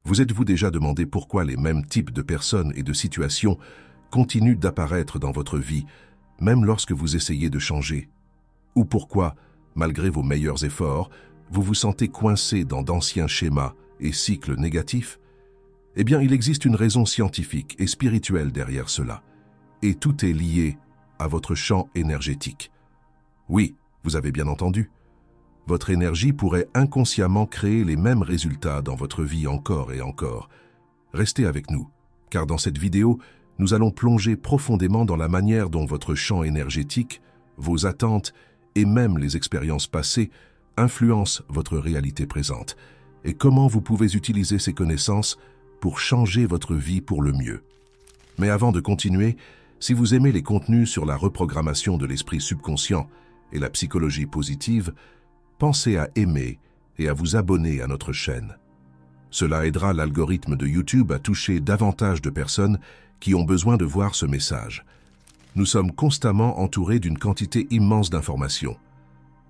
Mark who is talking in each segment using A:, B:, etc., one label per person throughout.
A: Vous êtes-vous déjà demandé pourquoi les mêmes types de personnes et de situations continuent d'apparaître dans votre vie, même lorsque vous essayez de changer? Ou pourquoi, malgré vos meilleurs efforts, vous vous sentez coincé dans d'anciens schémas et cycles négatifs? Eh bien, il existe une raison scientifique et spirituelle derrière cela. Et tout est lié à votre champ énergétique. Oui, vous avez bien entendu. Votre énergie pourrait inconsciemment créer les mêmes résultats dans votre vie encore et encore. Restez avec nous, car dans cette vidéo, nous allons plonger profondément dans la manière dont votre champ énergétique, vos attentes et même les expériences passées influencent votre réalité présente et comment vous pouvez utiliser ces connaissances pour changer votre vie pour le mieux. Mais avant de continuer, si vous aimez les contenus sur la reprogrammation de l'esprit subconscient et la psychologie positive, pensez à aimer et à vous abonner à notre chaîne. Cela aidera l'algorithme de YouTube à toucher davantage de personnes qui ont besoin de voir ce message. Nous sommes constamment entourés d'une quantité immense d'informations.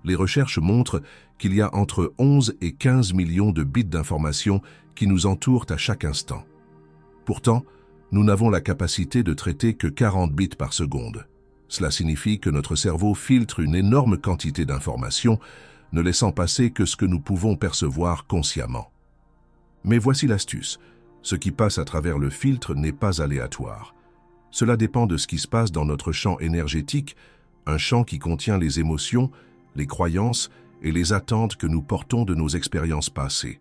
A: Les recherches montrent qu'il y a entre 11 et 15 millions de bits d'informations qui nous entourent à chaque instant. Pourtant, nous n'avons la capacité de traiter que 40 bits par seconde. Cela signifie que notre cerveau filtre une énorme quantité d'informations, ne laissant passer que ce que nous pouvons percevoir consciemment. Mais voici l'astuce. Ce qui passe à travers le filtre n'est pas aléatoire. Cela dépend de ce qui se passe dans notre champ énergétique, un champ qui contient les émotions, les croyances et les attentes que nous portons de nos expériences passées.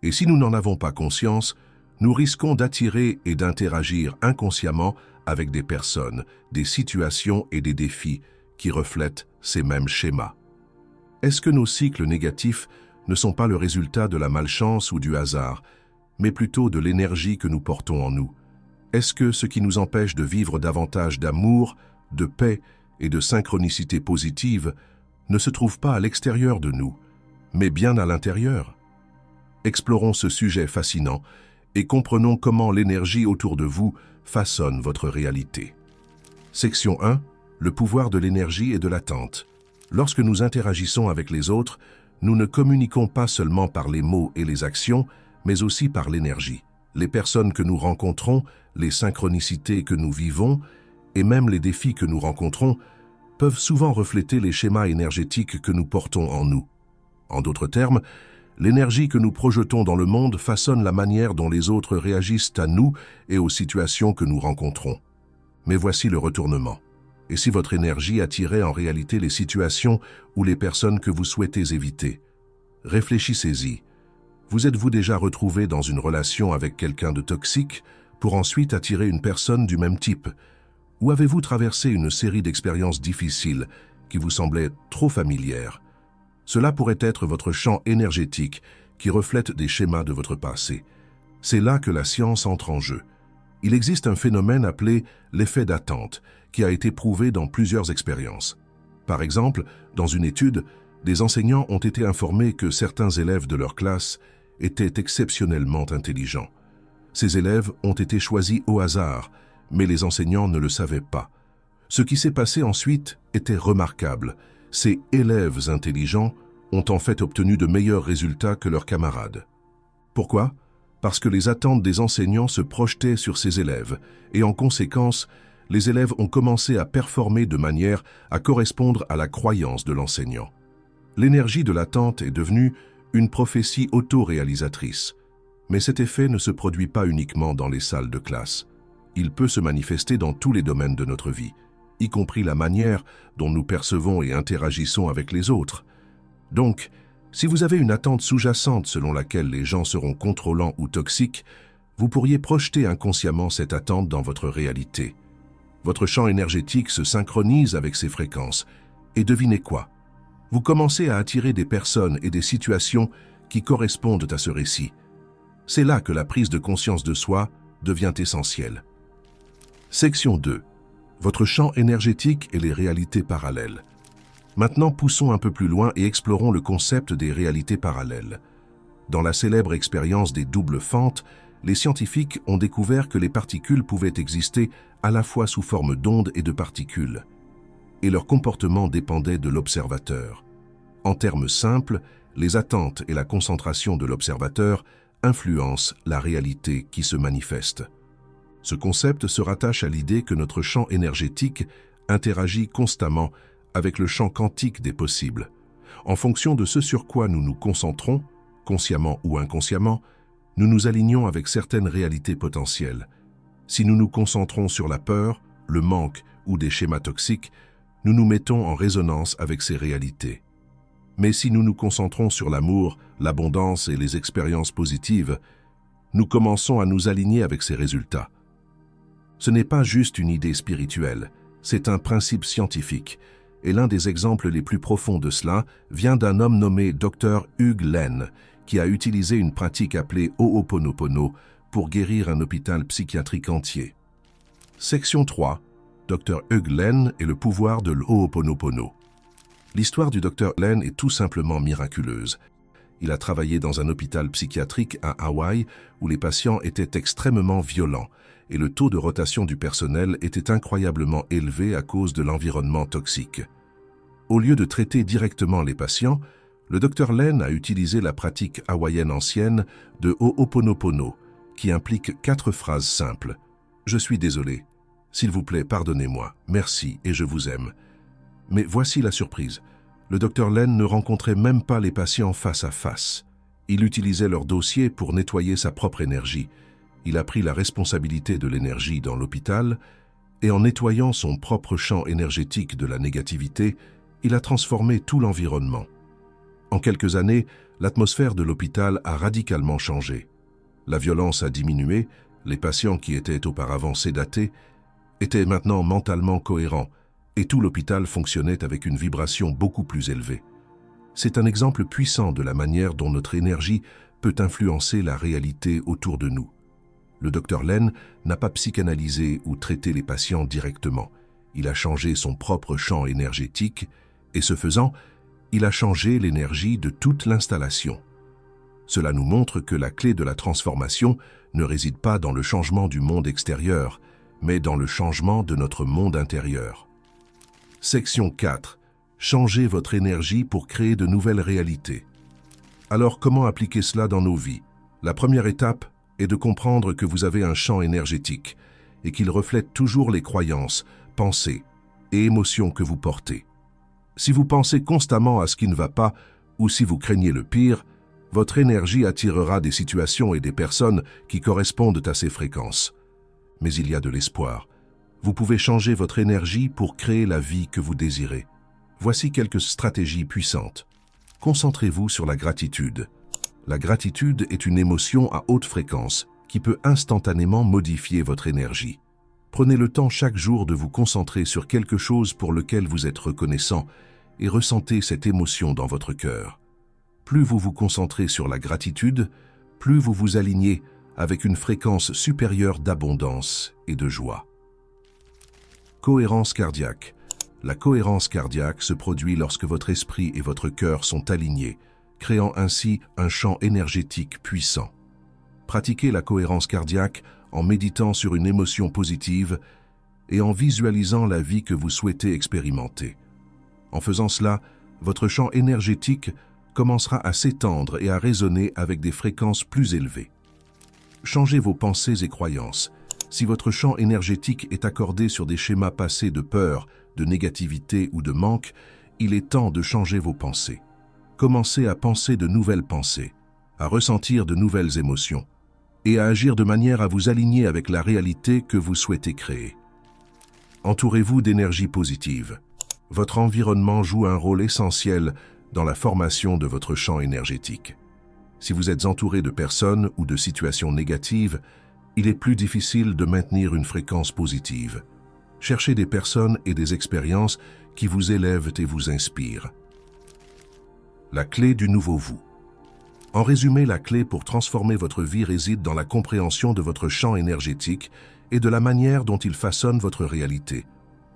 A: Et si nous n'en avons pas conscience, nous risquons d'attirer et d'interagir inconsciemment avec des personnes, des situations et des défis qui reflètent ces mêmes schémas. Est-ce que nos cycles négatifs ne sont pas le résultat de la malchance ou du hasard, mais plutôt de l'énergie que nous portons en nous? Est-ce que ce qui nous empêche de vivre davantage d'amour, de paix et de synchronicité positive ne se trouve pas à l'extérieur de nous, mais bien à l'intérieur? Explorons ce sujet fascinant et comprenons comment l'énergie autour de vous façonne votre réalité. Section 1. Le pouvoir de l'énergie et de l'attente. Lorsque nous interagissons avec les autres, nous ne communiquons pas seulement par les mots et les actions, mais aussi par l'énergie. Les personnes que nous rencontrons, les synchronicités que nous vivons, et même les défis que nous rencontrons, peuvent souvent refléter les schémas énergétiques que nous portons en nous. En d'autres termes, l'énergie que nous projetons dans le monde façonne la manière dont les autres réagissent à nous et aux situations que nous rencontrons. Mais voici le retournement. Et si votre énergie attirait en réalité les situations ou les personnes que vous souhaitez éviter? Réfléchissez-y. Vous êtes-vous déjà retrouvé dans une relation avec quelqu'un de toxique pour ensuite attirer une personne du même type? Ou avez-vous traversé une série d'expériences difficiles qui vous semblaient trop familières? Cela pourrait être votre champ énergétique qui reflète des schémas de votre passé. C'est là que la science entre en jeu. Il existe un phénomène appelé l'effet d'attente, qui a été prouvé dans plusieurs expériences. Par exemple, dans une étude, des enseignants ont été informés que certains élèves de leur classe étaient exceptionnellement intelligents. Ces élèves ont été choisis au hasard, mais les enseignants ne le savaient pas. Ce qui s'est passé ensuite était remarquable. Ces élèves intelligents ont en fait obtenu de meilleurs résultats que leurs camarades. Pourquoi? Parce que les attentes des enseignants se projetaient sur ces élèves, et en conséquence, les élèves ont commencé à performer de manière à correspondre à la croyance de l'enseignant. L'énergie de l'attente est devenue une prophétie auto-réalisatrice. Mais cet effet ne se produit pas uniquement dans les salles de classe. Il peut se manifester dans tous les domaines de notre vie, y compris la manière dont nous percevons et interagissons avec les autres. Donc, si vous avez une attente sous-jacente selon laquelle les gens seront contrôlants ou toxiques, vous pourriez projeter inconsciemment cette attente dans votre réalité. Votre champ énergétique se synchronise avec ces fréquences. Et devinez quoi? Vous commencez à attirer des personnes et des situations qui correspondent à ce récit. C'est là que la prise de conscience de soi devient essentielle. Section 2. Votre champ énergétique et les réalités parallèles. Maintenant, poussons un peu plus loin et explorons le concept des réalités parallèles. Dans la célèbre expérience des doubles fentes, les scientifiques ont découvert que les particules pouvaient exister à la fois sous forme d'ondes et de particules, et leur comportement dépendait de l'observateur. En termes simples, les attentes et la concentration de l'observateur influence la réalité qui se manifeste. Ce concept se rattache à l'idée que notre champ énergétique interagit constamment avec le champ quantique des possibles. En fonction de ce sur quoi nous nous concentrons, consciemment ou inconsciemment, nous nous alignons avec certaines réalités potentielles. Si nous nous concentrons sur la peur, le manque ou des schémas toxiques, nous nous mettons en résonance avec ces réalités. Mais si nous nous concentrons sur l'amour, l'abondance et les expériences positives, nous commençons à nous aligner avec ces résultats. Ce n'est pas juste une idée spirituelle, c'est un principe scientifique, et l'un des exemples les plus profonds de cela vient d'un homme nommé Dr. Hugh Lehn, qui a utilisé une pratique appelée Ho'oponopono pour guérir un hôpital psychiatrique entier. Section 3. Dr. Hugh Lehn et le pouvoir de l'Ho'oponopono. L'histoire du Dr. Lehn est tout simplement miraculeuse. Il a travaillé dans un hôpital psychiatrique à Hawaï où les patients étaient extrêmement violents et le taux de rotation du personnel était incroyablement élevé à cause de l'environnement toxique. Au lieu de traiter directement les patients, le Dr. Lehn a utilisé la pratique hawaïenne ancienne de Ho'oponopono, qui implique 4 phrases simples. « Je suis désolé. S'il vous plaît, pardonnez-moi. Merci et je vous aime. » Mais voici la surprise. Le Dr. Lehn ne rencontrait même pas les patients face à face. Il utilisait leur dossier pour nettoyer sa propre énergie. Il a pris la responsabilité de l'énergie dans l'hôpital et en nettoyant son propre champ énergétique de la négativité, il a transformé tout l'environnement. En quelques années, l'atmosphère de l'hôpital a radicalement changé. La violence a diminué, les patients qui étaient auparavant sédatés étaient maintenant mentalement cohérents et tout l'hôpital fonctionnait avec une vibration beaucoup plus élevée. C'est un exemple puissant de la manière dont notre énergie peut influencer la réalité autour de nous. Le Dr. Lehn n'a pas psychanalysé ou traité les patients directement. Il a changé son propre champ énergétique et ce faisant, il a changé l'énergie de toute l'installation. Cela nous montre que la clé de la transformation ne réside pas dans le changement du monde extérieur, mais dans le changement de notre monde intérieur. Section 4. Changez votre énergie pour créer de nouvelles réalités. Alors, comment appliquer cela dans nos vies? La première étape est de comprendre que vous avez un champ énergétique et qu'il reflète toujours les croyances, pensées et émotions que vous portez. Si vous pensez constamment à ce qui ne va pas ou si vous craignez le pire, votre énergie attirera des situations et des personnes qui correspondent à ces fréquences. Mais il y a de l'espoir. Vous pouvez changer votre énergie pour créer la vie que vous désirez. Voici quelques stratégies puissantes. Concentrez-vous sur la gratitude. La gratitude est une émotion à haute fréquence qui peut instantanément modifier votre énergie. Prenez le temps chaque jour de vous concentrer sur quelque chose pour lequel vous êtes reconnaissant et ressentez cette émotion dans votre cœur. Plus vous vous concentrez sur la gratitude, plus vous vous alignez avec une fréquence supérieure d'abondance et de joie. Cohérence cardiaque. La cohérence cardiaque se produit lorsque votre esprit et votre cœur sont alignés, créant ainsi un champ énergétique puissant. Pratiquez la cohérence cardiaque en méditant sur une émotion positive et en visualisant la vie que vous souhaitez expérimenter. En faisant cela, votre champ énergétique commencera à s'étendre et à résonner avec des fréquences plus élevées. Changez vos pensées et croyances. Si votre champ énergétique est accordé sur des schémas passés de peur, de négativité ou de manque, il est temps de changer vos pensées. Commencez à penser de nouvelles pensées, à ressentir de nouvelles émotions et à agir de manière à vous aligner avec la réalité que vous souhaitez créer. Entourez-vous d'énergie positive. Votre environnement joue un rôle essentiel dans la formation de votre champ énergétique. Si vous êtes entouré de personnes ou de situations négatives, il est plus difficile de maintenir une fréquence positive. Cherchez des personnes et des expériences qui vous élèvent et vous inspirent. La clé du nouveau vous. En résumé, la clé pour transformer votre vie réside dans la compréhension de votre champ énergétique et de la manière dont il façonne votre réalité.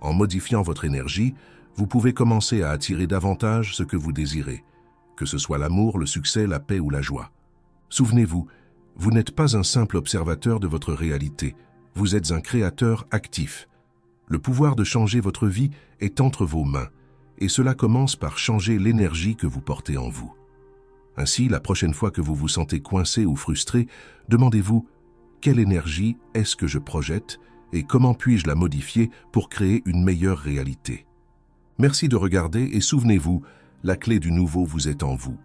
A: En modifiant votre énergie, vous pouvez commencer à attirer davantage ce que vous désirez, que ce soit l'amour, le succès, la paix ou la joie. Souvenez-vous, vous n'êtes pas un simple observateur de votre réalité, vous êtes un créateur actif. Le pouvoir de changer votre vie est entre vos mains, et cela commence par changer l'énergie que vous portez en vous. Ainsi, la prochaine fois que vous vous sentez coincé ou frustré, demandez-vous « Quelle énergie est-ce que je projette et comment puis-je la modifier pour créer une meilleure réalité ?» Merci de regarder et souvenez-vous, la clé du nouveau vous est en vous.